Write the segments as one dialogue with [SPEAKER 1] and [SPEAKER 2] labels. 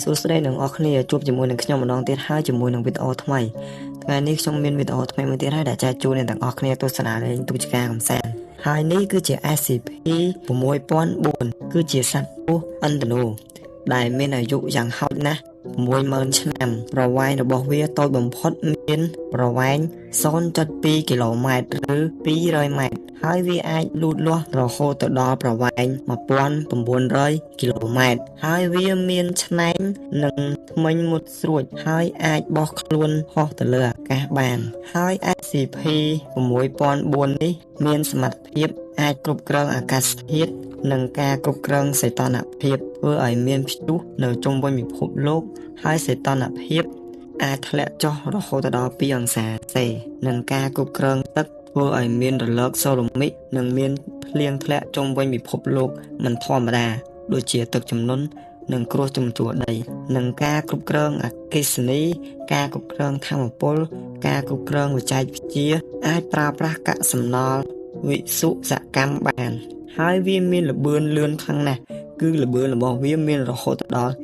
[SPEAKER 1] សួស្តីអ្នកនរគ្នាជួបជាមួយនឹងខ្ញុំម្ដងទៀតហើយជាមួយនឹងវីដេអូថ្មីថ្ងៃនេះខ្ញុំមានវីដេអូថ្មីមួយទៀតហើយដែលចែកជូនអ្នកទាំងអស់គ្នាទស្សនាលេងទូកជាការកំសាន្តហើយនេះគឺជា SCP-6004 គឺជាសត្វពស់ឥណ្ឌូនូដែលមានអាយុយ៉ាងហោចណាស់60000ឆ្នាំប្រវែងរបស់វាតូចបំផុតមានប្រវែង 0.2 គីឡូម៉ែត្រឬ200ម៉ែត្រហើយវាអាចលូតលាស់រហូតទៅដល់ប្រវែង 1900 គីឡូម៉ែត្រហើយវាមានឆ្នែងនិងធ្មេញមុតស្រួចហើយអាចបោះខ្លួនហោះទៅលើអាកាសបានហើយ SCP-6004 នេះមានសមត្ថភាពអាចគ្រប់គ្រងអាកាសធាតុនិងការគ្រប់គ្រងសីតុណ្ហភាពធ្វើឲ្យមានព្យុះនៅជុំវិញពិភពលោកហើយសីតុណ្ហភាពអាចធ្លាក់ចុះរហូតដល់2អង្សាសេនិងការគ្រប់គ្រងទឹកធ្វើឲ្យមានរលកសូរ៉ូមិកនិងមានភ្លៀងធ្លាក់ជុំវិញពិភពលោកមិនធម្មតាដូចជាទឹកជំនន់និងគ្រោះជំជួដីនិងការគ្រប់គ្រងអគ្គិសនីការគ្រប់គ្រងថាមពលការគ្រប់គ្រងបច្ចេកវិទ្យាអាចប្រើប្រាស់កាកសំណល់វិសុសកម្មបានហើយវាមានល្បឿនលឿនខ្លាំងណាស់គឺល្បឿនរបស់វាមានរហូតដល់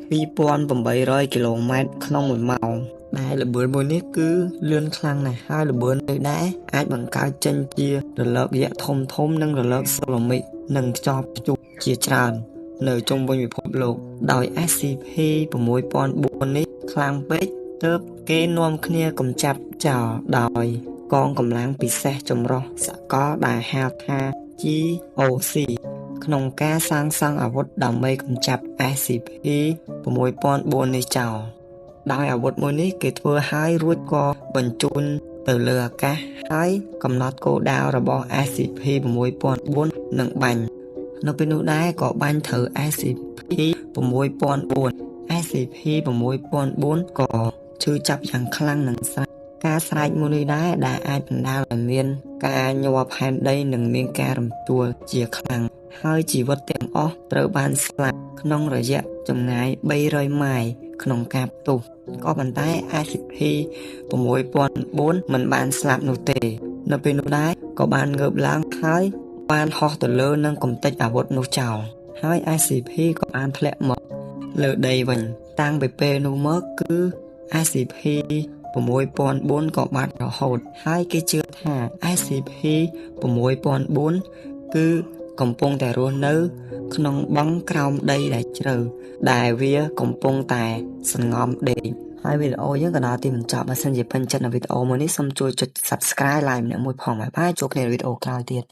[SPEAKER 1] 2800 គីឡូម៉ែត្រក្នុង1ម៉ោងដែលល្បឿនមួយនេះគឺលឿនខ្លាំងណាស់ហើយល្បឿននេះដែរអាចបង្កើតចេញជារលកយក្សធំនិងរលកសូរ៉ូមិកនិងខ្យល់ព្យុះជាច្រើននៅជុំវិញពិភពលោកដោយ SCP-6004 នេះខ្លាំងពេកទើបគេនាំគ្នាកម្ចាត់ចោលដោយកងកម្លាំងពិសេសចម្រុះសកលដែលហៅថា GOC ក្នុងការសាងសង់អាវុធដើម្បីកម្ចាត់ SCP-6004 នេះចោលដោយអាវុធមួយនេះគេធ្វើឲ្យរួចក៏បញ្ជូនទៅលើអាកាសហើយកំណត់គោលដៅរបស់ SCP-6004 នឹងបាញ់នៅពេលនោះដែរក៏បាញ់ត្រូវ SCP-6004 SCP-6004 ក៏ឈឺចាប់យ៉ាងខ្លាំងនឹងស្រែកការស្រែកមួយនេះដែរដែលអាចបណ្ដាលឲ្យមានការញាប់ផែនដីនិងមានការរំជួលជាខ្លាំងហើយជីវិតទាំងអស់ត្រូវបានស្លាប់ក្នុងរយៈចម្ងាយ300ម៉ាយល៍ក្នុងការផ្ទុះក៏ប៉ុន្តែ SCP-6004 មិនបានស្លាប់នោះទេនៅពេលនោះដែរក៏បានងើបឡើងហើយបានហោះទៅលើនឹងកំទេចអាវុធនោះចោលហើយ SCP ក៏បានធ្លាក់មកលើដីវិញតាំងពីពេលនោះមកគឺ SCP-6004 ក៏បាត់រហូតហើយគេជឿថា SCP-6004 គឺកំពុងតែរស់នៅក្នុងបឹងក្រោមដីដែលជ្រៅដែលវាកំពុងតែសន្ងំដេកហើយវីដេអូយើងក៏ដល់ទីបញ្ចប់បើសិនជាពេញចិត្តនៅវីដេអូមួយនេះសូមជួយចុច Subscribe like ម្នាក់មួយផងបាយជួបគ្នានៅវីដេអូក្រោយទៀត